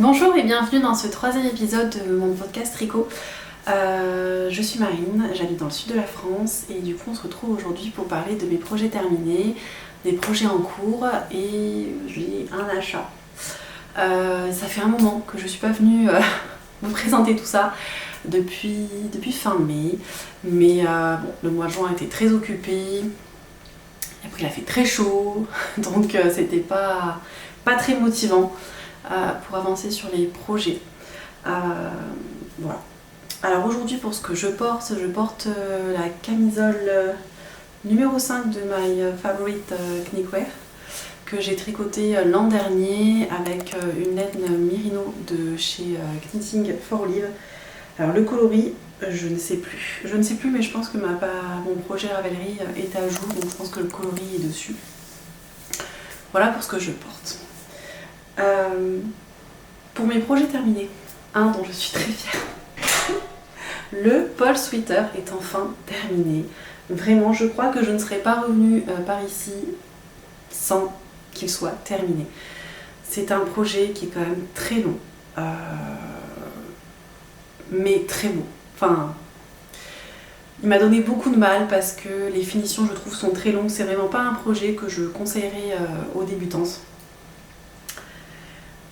Bonjour et bienvenue dans ce troisième épisode de mon podcast Tricot. Je suis Marine, j'habite dans le sud de la France et du coup on se retrouve aujourd'hui pour parler de mes projets terminés, des projets en cours et j'ai un achat. Ça fait un moment que je ne suis pas venue vous présenter tout ça depuis fin mai, mais bon, le mois de juin a été très occupé, après il a fait très chaud, donc c'était pas très motivant pour avancer sur les projets. Voilà. Alors aujourd'hui pour ce que je porte la camisole numéro 5 de My Favorite Knitwear que j'ai tricoté l'an dernier avec une laine Merino de chez Knitting for Olive. Alors le coloris, je ne sais plus mais je pense que mon projet Ravelry est à jour, donc je pense que le coloris est dessus. Voilà pour ce que je porte. Pour mes projets terminés, un dont je suis très fière, le Paul Sweater est enfin terminé. Vraiment, je crois que je ne serais pas revenue par ici sans qu'il soit terminé. C'est un projet qui est quand même très long, mais très beau. Enfin, il m'a donné beaucoup de mal parce que les finitions, je trouve, sont très longues. C'est vraiment pas un projet que je conseillerais aux débutantes.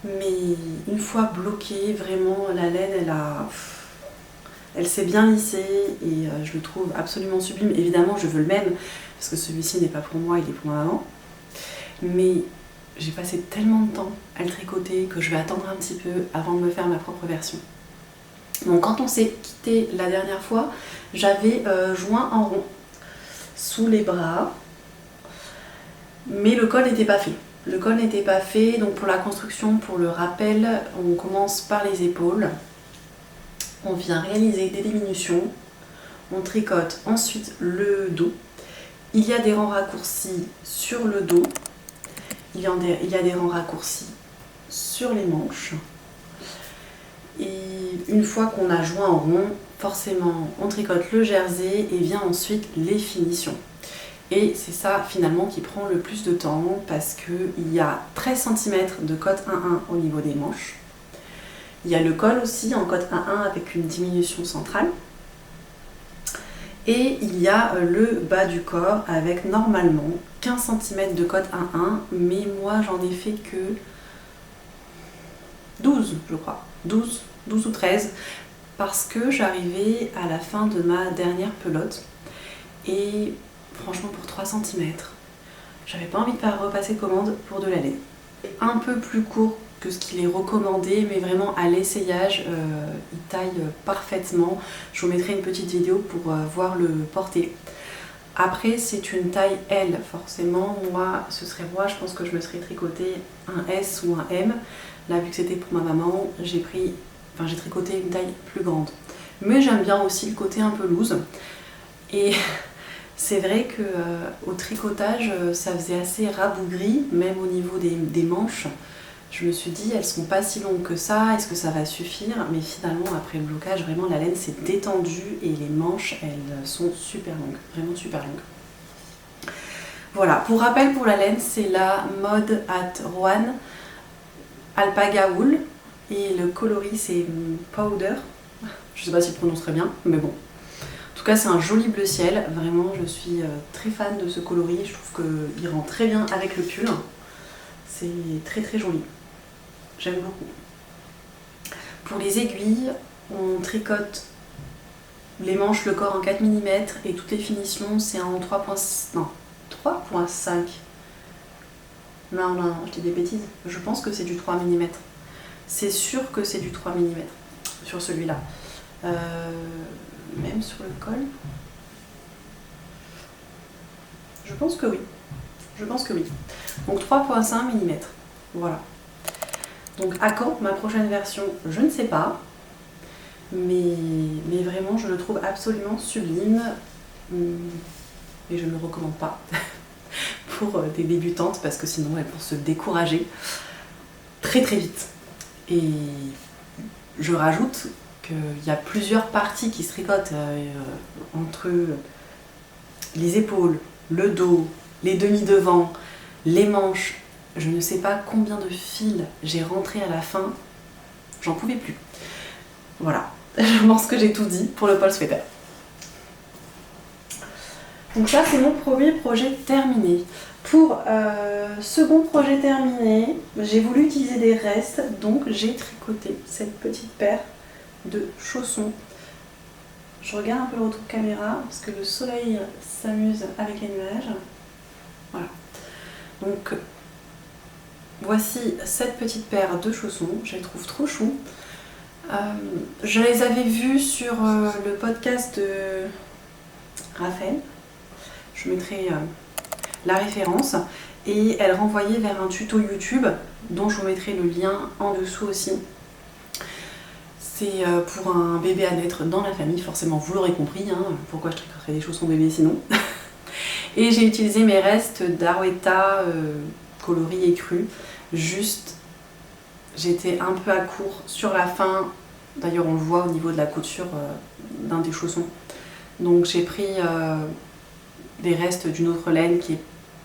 Mais une fois bloquée, vraiment la laine elle s'est bien lissée et je le trouve absolument sublime. Évidemment je veux le même parce que celui-ci n'est pas pour moi, il est pour ma maman. Mais j'ai passé tellement de temps à le tricoter que je vais attendre un petit peu avant de me faire ma propre version. Donc quand on s'est quitté la dernière fois, j'avais joint en rond sous les bras, mais le col n'était pas fait. Le col n'était pas fait, donc pour la construction, pour le rappel, on commence par les épaules. On vient réaliser des diminutions. On tricote ensuite le dos. Il y a des rangs raccourcis sur le dos. Il y a des rangs raccourcis sur les manches. Et une fois qu'on a joint en rond, forcément, on tricote le jersey et vient ensuite les finitions. Et c'est ça finalement qui prend le plus de temps parce qu'il y a 13 cm de cotte 1-1 au niveau des manches. Il y a le col aussi en cotte 1-1 avec une diminution centrale. Et il y a le bas du corps avec normalement 15 cm de cotte 1-1, mais moi j'en ai fait que 12 je crois, 12 ou 13 parce que j'arrivais à la fin de ma dernière pelote et franchement pour 3 cm, j'avais pas envie de repasser commande pour de la laine. Un peu plus court que ce qu'il est recommandé, mais vraiment à l'essayage, il taille parfaitement. Je vous mettrai une petite vidéo pour voir le porter. Après c'est une taille L, forcément, moi je pense que je me serais tricoté un S ou un M. Là vu que c'était pour ma maman, j'ai tricoté une taille plus grande. Mais j'aime bien aussi le côté un peu loose. Et c'est vrai qu'au tricotage, ça faisait assez rabougri, même au niveau des manches. Je me suis dit, elles sont pas si longues que ça, est-ce que ça va suffire? Mais finalement, après le blocage, vraiment la laine s'est détendue et les manches, elles sont super longues, vraiment super longues. Voilà, pour rappel pour la laine, c'est la Mode at Roanne Alpaga Wool et le coloris c'est Powder. Je sais pas si je prononcerai bien, mais bon. En tout cas, c'est un joli bleu ciel. Vraiment, je suis très fan de ce coloris. Je trouve qu'il rend très bien avec le pull. C'est très très joli. J'aime beaucoup. Pour les aiguilles, on tricote les manches, le corps en 4 mm et toutes les finitions, c'est en 3.5. Non, je dis des bêtises. Je pense que c'est du 3 mm. C'est sûr que c'est du 3 mm sur celui-là. Même sur le col, je pense que oui. Donc 3.5 mm. Voilà. Donc à quand ma prochaine version, je ne sais pas. Mais vraiment, je le trouve absolument sublime. Et je ne le recommande pas pour des débutantes parce que sinon elles vont se décourager très très vite. Et je rajoute qu'il y a plusieurs parties qui se tricotent entre les épaules, le dos, les demi-devants, les manches. Je ne sais pas combien de fils j'ai rentré à la fin j'en pouvais plus. Voilà, je pense que j'ai tout dit pour le pôle sweater. Donc ça c'est mon premier projet terminé. Pour second projet terminé, j'ai voulu utiliser des restes, donc j'ai tricoté cette petite paire de chaussons. Je regarde un peu le retour caméra parce que le soleil s'amuse avec les nuages. Voilà. Donc voici cette petite paire de chaussons, je les trouve trop chou. Je les avais vus sur le podcast de Raphaël. Je mettrai la référence et elle renvoyait vers un tuto YouTube dont je vous mettrai le lien en dessous aussi. C'est pour un bébé à naître dans la famille, forcément vous l'aurez compris, hein, pourquoi je tricoterais des chaussons bébés sinon. Et j'ai utilisé mes restes d'Arwetta coloris et crus, juste j'étais un peu à court sur la fin, d'ailleurs on le voit au niveau de la couture d'un des chaussons. Donc j'ai pris des restes d'une autre laine qui est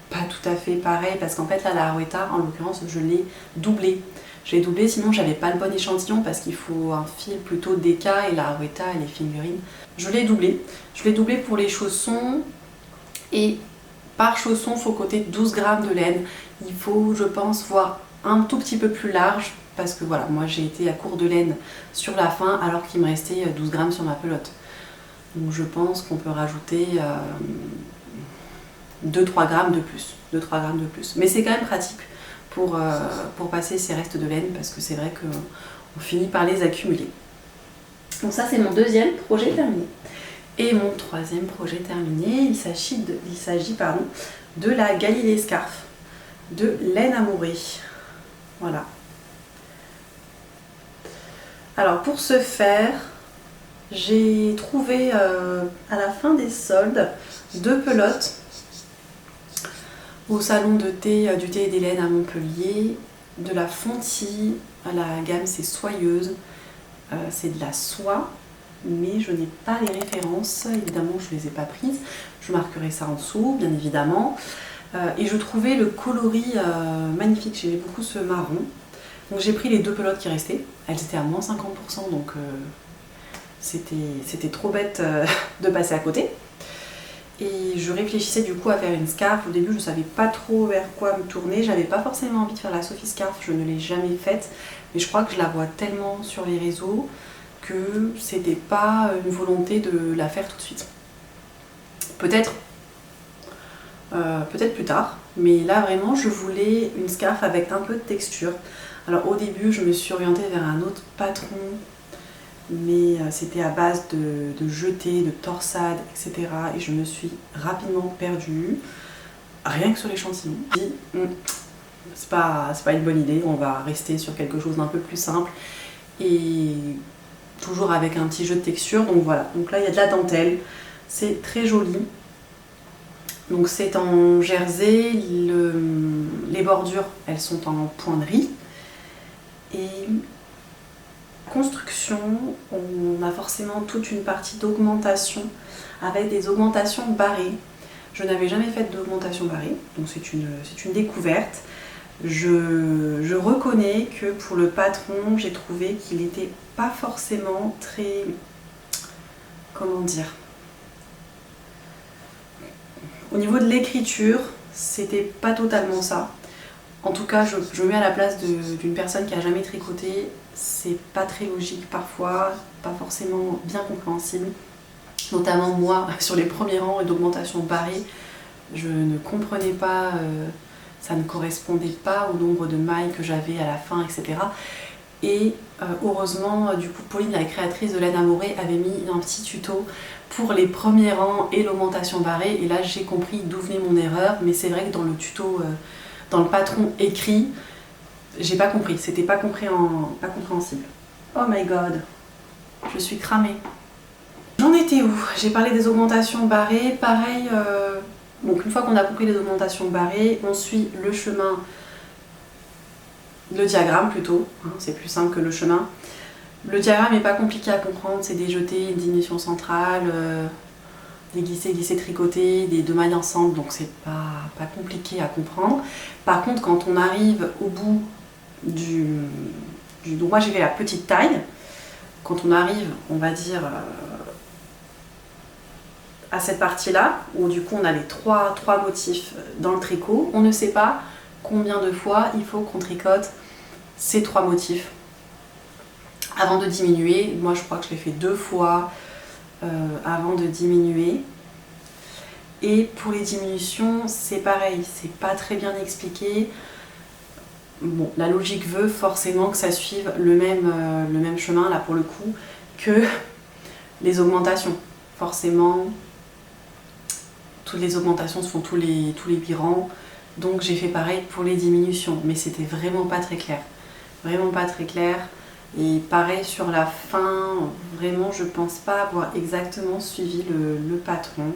pas tout à fait pareil parce qu'en fait là la Arwetta en l'occurrence je l'ai doublée. Je l'ai doublée sinon j'avais pas le bon échantillon parce qu'il faut un fil plutôt DK et la Arwetta elle est fingering. Je l'ai doublée. Je l'ai doublée pour les chaussons et par chausson il faut compter 12 grammes de laine. Il faut je pense voir un tout petit peu plus large parce que voilà moi j'ai été à court de laine sur la fin alors qu'il me restait 12 grammes sur ma pelote. Donc je pense qu'on peut rajouter 2-3 grammes de plus. 2-3 grammes de plus. Mais c'est quand même pratique pour passer ces restes de laine parce que c'est vrai qu'on finit par les accumuler. Donc ça c'est mon deuxième projet terminé. Et mon troisième projet terminé, il s'agit de la Galilée Scarf de laine amourée. Voilà. Alors pour ce faire, j'ai trouvé à la fin des soldes 2 pelotes au salon de thé du thé et des laines à Montpellier, de la Fonty, la gamme c'est soyeuse, c'est de la soie, mais je n'ai pas les références, évidemment je ne les ai pas prises, je marquerai ça en dessous bien évidemment, et je trouvais le coloris magnifique, j'aimais beaucoup ce marron, donc j'ai pris les 2 pelotes qui restaient, elles étaient à moins 50% donc c'était trop bête de passer à côté. Et je réfléchissais du coup à faire une scarf. Au début, je ne savais pas trop vers quoi me tourner. J'avais pas forcément envie de faire la Sophie Scarf, je ne l'ai jamais faite. Mais je crois que je la vois tellement sur les réseaux que c'était pas une volonté de la faire tout de suite. Peut-être plus tard. Mais là, vraiment, je voulais une scarf avec un peu de texture. Alors au début, je me suis orientée vers un autre patron. Mais c'était à base de jetés, de torsades, etc. Et je me suis rapidement perdue, rien que sur l'échantillon. C'est pas une bonne idée, on va rester sur quelque chose d'un peu plus simple et toujours avec un petit jeu de texture. Donc voilà, donc là il y a de la dentelle, c'est très joli. Donc c'est en jersey, les bordures elles sont en pointerie et construction, on a forcément toute une partie d'augmentation avec des augmentations barrées. Je n'avais jamais fait d'augmentation barrée, donc c'est une découverte. Je reconnais que pour le patron, j'ai trouvé qu'il n'était pas forcément très... comment dire? Au niveau de l'écriture, c'était pas totalement ça. En tout cas, je me mets à la place d'une personne qui a jamais tricoté. C'est pas très logique parfois, pas forcément bien compréhensible. Notamment moi, sur les premiers rangs d'augmentation barrée, je ne comprenais pas, ça ne correspondait pas au nombre de mailles que j'avais à la fin, etc. Et heureusement, du coup, Pauline, la créatrice de laine amourée, avait mis un petit tuto pour les premiers rangs et l'augmentation barrée. Et là, j'ai compris d'où venait mon erreur. Mais c'est vrai que dans le tuto, dans le patron écrit, j'ai pas compris. C'était pas compréhensible. Oh my god, je suis cramée. J'en étais où? J'ai parlé des augmentations barrées. Pareil, donc une fois qu'on a compris les augmentations barrées, on suit le chemin, le diagramme plutôt, hein, c'est plus simple que le chemin. Le diagramme n'est pas compliqué à comprendre, c'est des jetés, une diminution centrale, des glissés tricotés, des 2 mailles ensemble, donc c'est pas compliqué à comprendre. Par contre, quand on arrive au bout du Donc moi j'ai fait la petite taille. Quand on arrive, on va dire, à cette partie-là, où du coup on a les trois motifs dans le tricot, on ne sait pas combien de fois il faut qu'on tricote ces 3 motifs avant de diminuer. Moi je crois que je l'ai fait 2 fois avant de diminuer. Et pour les diminutions, c'est pareil, c'est pas très bien expliqué. Bon, la logique veut forcément que ça suive le même chemin, là pour le coup, que les augmentations. Forcément, toutes les augmentations se font tous les 8 rangs, donc j'ai fait pareil pour les diminutions, mais c'était vraiment pas très clair. Vraiment pas très clair. Et pareil sur la fin, vraiment je pense pas avoir exactement suivi le patron.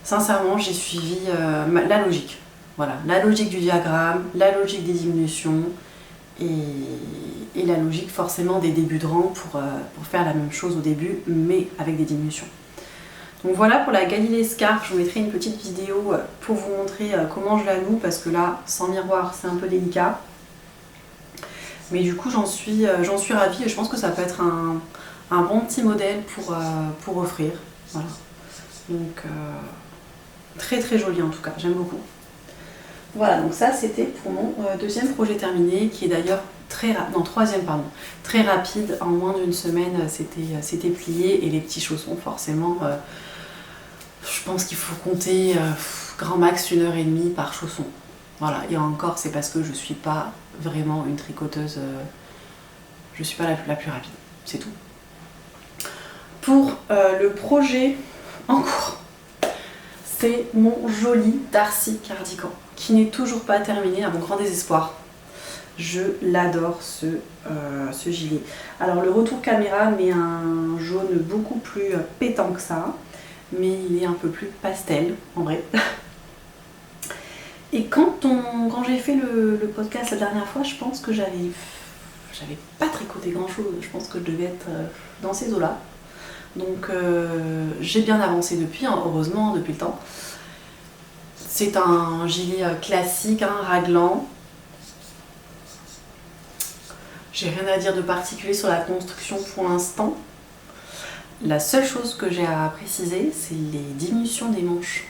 Sincèrement, j'ai suivi la logique. Voilà, la logique du diagramme, la logique des diminutions et la logique forcément des débuts de rang pour faire la même chose au début, mais avec des diminutions. Donc voilà pour la Galilée Scarf, je vous mettrai une petite vidéo pour vous montrer comment je la noue, parce que là, sans miroir, c'est un peu délicat. Mais du coup, j'en suis ravie et je pense que ça peut être un bon petit modèle pour offrir. Voilà. Donc, très très joli en tout cas, j'aime beaucoup. Voilà, donc ça c'était pour mon deuxième projet terminé, qui est d'ailleurs très rapide. En moins d'une semaine, c'était plié, et les petits chaussons, forcément, je pense qu'il faut compter grand max 1h30 par chausson. Voilà, et encore, c'est parce que je suis pas vraiment une tricoteuse, je suis pas la plus rapide, c'est tout. Pour le projet en cours, c'est mon joli Darcy cardigan, qui n'est toujours pas terminé, à mon grand désespoir. Je l'adore ce gilet. Alors le retour caméra met un jaune beaucoup plus pétant que ça, mais il est un peu plus pastel en vrai. Et quand j'ai fait le podcast la dernière fois, je pense que j'avais pas tricoté grand chose, je pense que je devais être dans ces eaux-là. Donc j'ai bien avancé depuis, hein, heureusement, depuis le temps. C'est un gilet classique, hein, raglan. J'ai rien à dire de particulier sur la construction pour l'instant. La seule chose que j'ai à préciser, c'est les diminutions des manches.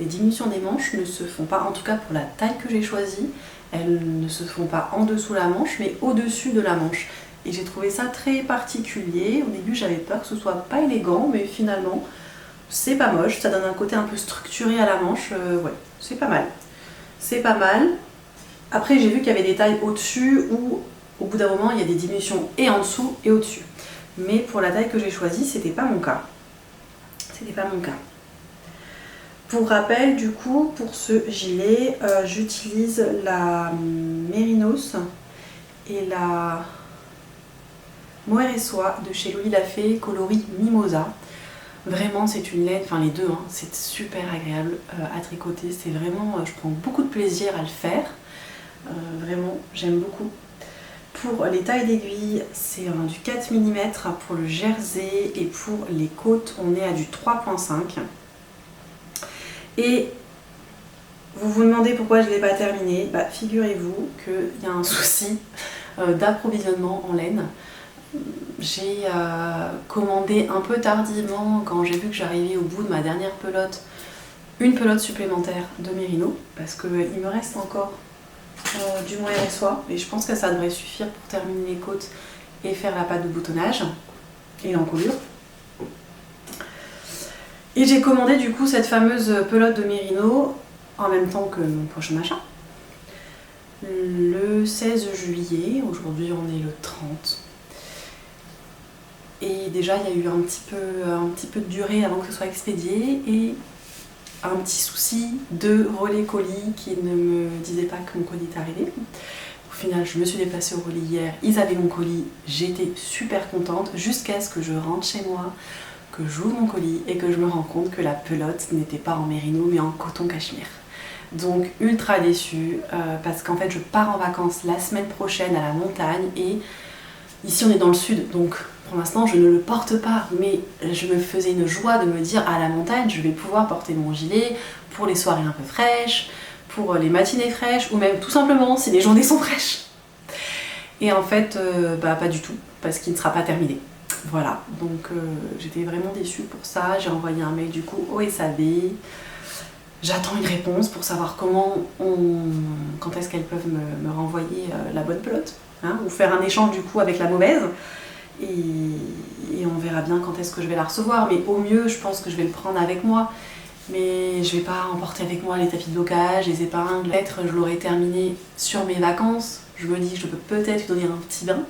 Les diminutions des manches ne se font pas, en tout cas pour la taille que j'ai choisie, elles ne se font pas en dessous la manche, mais au-dessus de la manche. Et j'ai trouvé ça très particulier. Au début, j'avais peur que ce soit pas élégant, mais finalement, c'est pas moche. Ça donne un côté un peu structuré à la manche. Ouais, c'est pas mal. C'est pas mal. Après, j'ai vu qu'il y avait des tailles au-dessus où, au bout d'un moment, il y a des diminutions et en dessous et au-dessus. Mais pour la taille que j'ai choisie, c'était pas mon cas. C'était pas mon cas. Pour rappel, du coup, pour ce gilet, j'utilise la Mérinos et la Mohair et Soie de chez Loli Lafay, coloris Mimosa. Vraiment, c'est une laine, enfin les deux, hein, c'est super agréable à tricoter. C'est vraiment, je prends beaucoup de plaisir à le faire. Vraiment, j'aime beaucoup. Pour les tailles d'aiguille, c'est du 4 mm pour le jersey, et pour les côtes, on est à du 3,5. Et vous vous demandez pourquoi je ne l'ai pas terminé. Bah, figurez-vous qu'il y a un souci d'approvisionnement en laine. J'ai commandé un peu tardivement, quand j'ai vu que j'arrivais au bout de ma dernière pelote, une pelote supplémentaire de Mérino, parce qu'il me reste encore du Mohair et Soie, et je pense que ça devrait suffire pour terminer les côtes et faire la pâte de boutonnage et l'encolure. Et j'ai commandé du coup cette fameuse pelote de Mérino en même temps que mon prochain achat. Le 16 juillet, aujourd'hui on est le 30. Et déjà il y a eu un petit peu de durée avant que ce soit expédié, et un petit souci de relais colis qui ne me disait pas que mon colis était arrivé. Au final, je me suis déplacée au relais hier, ils avaient mon colis, j'étais super contente jusqu'à ce que je rentre chez moi, que j'ouvre mon colis et que je me rends compte que la pelote n'était pas en mérino mais en coton cachemire. Donc ultra déçue parce qu'en fait je pars en vacances la semaine prochaine à la montagne, et ici on est dans le sud, donc pour l'instant je ne le porte pas, mais je me faisais une joie de me dire à la montagne je vais pouvoir porter mon gilet pour les soirées un peu fraîches, pour les matinées fraîches, ou même tout simplement si les journées sont fraîches. Et en fait, pas du tout, parce qu'il ne sera pas terminé. Voilà, donc j'étais vraiment déçue pour ça. J'ai envoyé un mail du coup au SAV. J'attends une réponse pour savoir quand est-ce qu'elles peuvent me renvoyer la bonne pelote, hein, ou faire un échange du coup avec la mauvaise. Et on verra bien quand est-ce que je vais la recevoir. Mais au mieux, je pense que je vais le prendre avec moi. Mais je vais pas emporter avec moi les tapis de blocage, les épingles. Peut-être je l'aurai terminé sur mes vacances. Je me dis que je peux peut-être lui donner un petit bain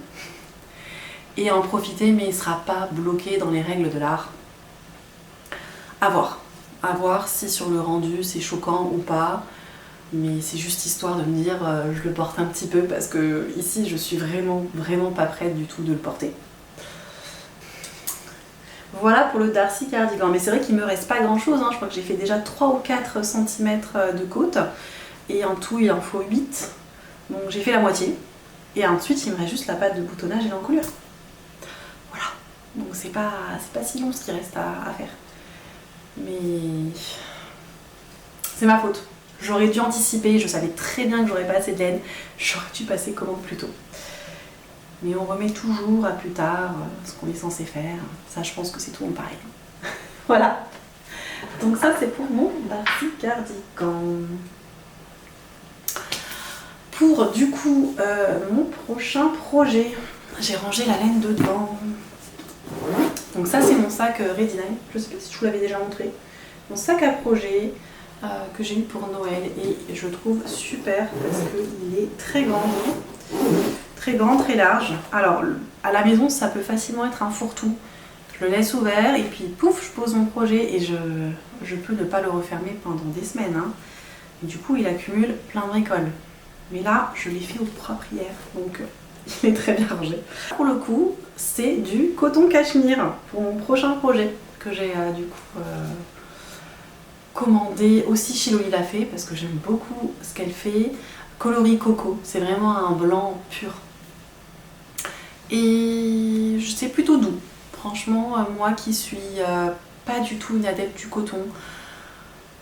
et en profiter, mais il sera pas bloqué dans les règles de l'art. À voir. À voir si sur le rendu c'est choquant ou pas. Mais c'est juste histoire de me dire je le porte un petit peu parce que ici je suis vraiment pas prête du tout de le porter. Voilà pour le Darcy Cardigan, mais c'est vrai qu'il me reste pas grand chose, hein. Je crois que j'ai fait déjà 3 ou 4 cm de côte et en tout il en faut 8, donc j'ai fait la moitié et ensuite il me reste juste la patte de boutonnage et l'encolure. Voilà, donc c'est pas si long ce qui reste à faire, mais c'est ma faute. J'aurais dû anticiper, je savais très bien que j'aurais pas assez de laine, j'aurais dû passer commande plus tôt. Mais on remet toujours à plus tard ce qu'on est censé faire. Ça, je pense que c'est tout en pareil. Voilà. Donc ça, c'est pour mon Darcy Cardigan. Pour, du coup, mon prochain projet, j'ai rangé la laine dedans. Donc ça, c'est mon sac Ready Nine. Je sais pas si je vous l'avais déjà montré. Mon sac à projet que j'ai eu pour Noël. Et je trouve super parce qu'il est très grand. Très grand, très large. Alors à la maison ça peut facilement être un fourre-tout. Je le laisse ouvert et puis pouf, je pose mon projet et je peux ne pas le refermer pendant des semaines, hein. Et du coup il accumule plein de bricoles. Mais là je l'ai fait au propre hier, donc il est très bien rangé. Pour le coup c'est du coton cachemire pour mon prochain projet que j'ai du coup commandé aussi chez Lolita Fée parce que j'aime beaucoup ce qu'elle fait. Coloris coco, c'est vraiment un blanc pur. Et c'est plutôt doux. Franchement, moi qui suis pas du tout une adepte du coton,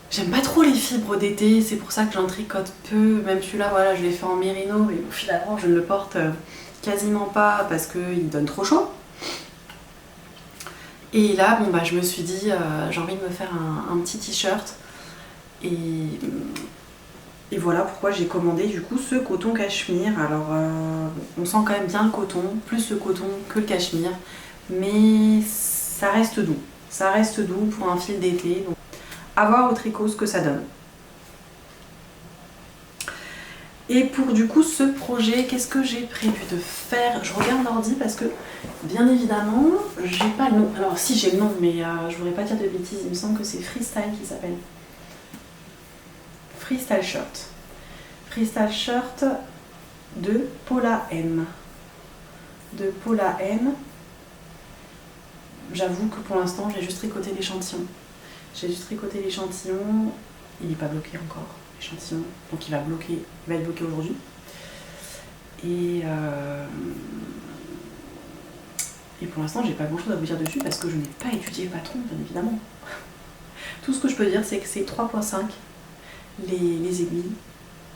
j'aime pas trop les fibres d'été, c'est pour ça que j'en tricote peu. Même celui-là, voilà, je l'ai fait en mérino, mais bon, finalement je ne le porte quasiment pas parce qu'il donne trop chaud. Et là, bon bah je me suis dit, j'ai envie de me faire un petit t-shirt. Et voilà pourquoi j'ai commandé du coup ce coton cachemire. Alors on sent quand même bien le coton, plus le coton que le cachemire, mais ça reste doux. Ça reste doux pour un fil d'été. Donc à voir au tricot ce que ça donne. Et pour du coup ce projet, qu'est-ce que j'ai prévu de faire? Je regarde l'ordi parce que bien évidemment j'ai pas le nom. Alors si j'ai le nom, mais je voudrais pas dire de bêtises, il me semble que c'est Freestyle qui s'appelle. Freestyle Shirt. Freestyle Shirt de Paula M. De Paula M. J'avoue que pour l'instant j'ai juste tricoté l'échantillon. J'ai juste tricoté l'échantillon. Il n'est pas bloqué encore, l'échantillon. Donc il va être bloqué aujourd'hui. Et pour l'instant j'ai pas grand chose à vous dire dessus parce que je n'ai pas étudié le patron, bien évidemment. Tout ce que je peux dire c'est que c'est 3,5 les aiguilles.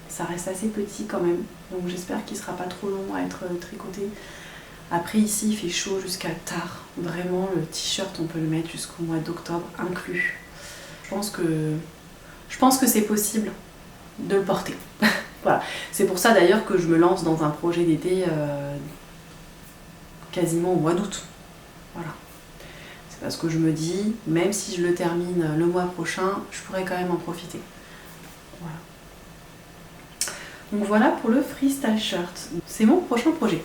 Ça reste assez petit quand même, donc j'espère qu'il sera pas trop long à être tricoté. Après ici il fait chaud jusqu'à tard, vraiment le t-shirt on peut le mettre jusqu'au mois d'octobre inclus. Je pense que c'est possible de le porter. Voilà, c'est pour ça d'ailleurs que je me lance dans un projet d'été quasiment au mois d'août. Voilà. C'est parce que je me dis, même si je le termine le mois prochain, je pourrais quand même en profiter. Voilà. Donc voilà pour le Freestyle Shirt. C'est mon prochain projet.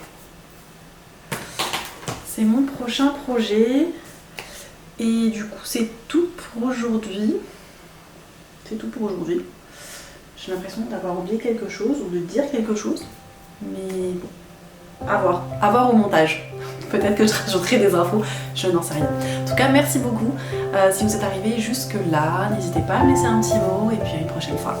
C'est mon prochain projet. Et du coup c'est tout pour aujourd'hui. C'est tout pour aujourd'hui. J'ai l'impression d'avoir oublié quelque chose ou de dire quelque chose. Mais bon, à voir. À voir au montage. Peut-être que je rajouterai des infos, je n'en sais rien. En tout cas, merci beaucoup. Si vous êtes arrivé jusque là, n'hésitez pas à me laisser un petit mot et puis à une prochaine fois.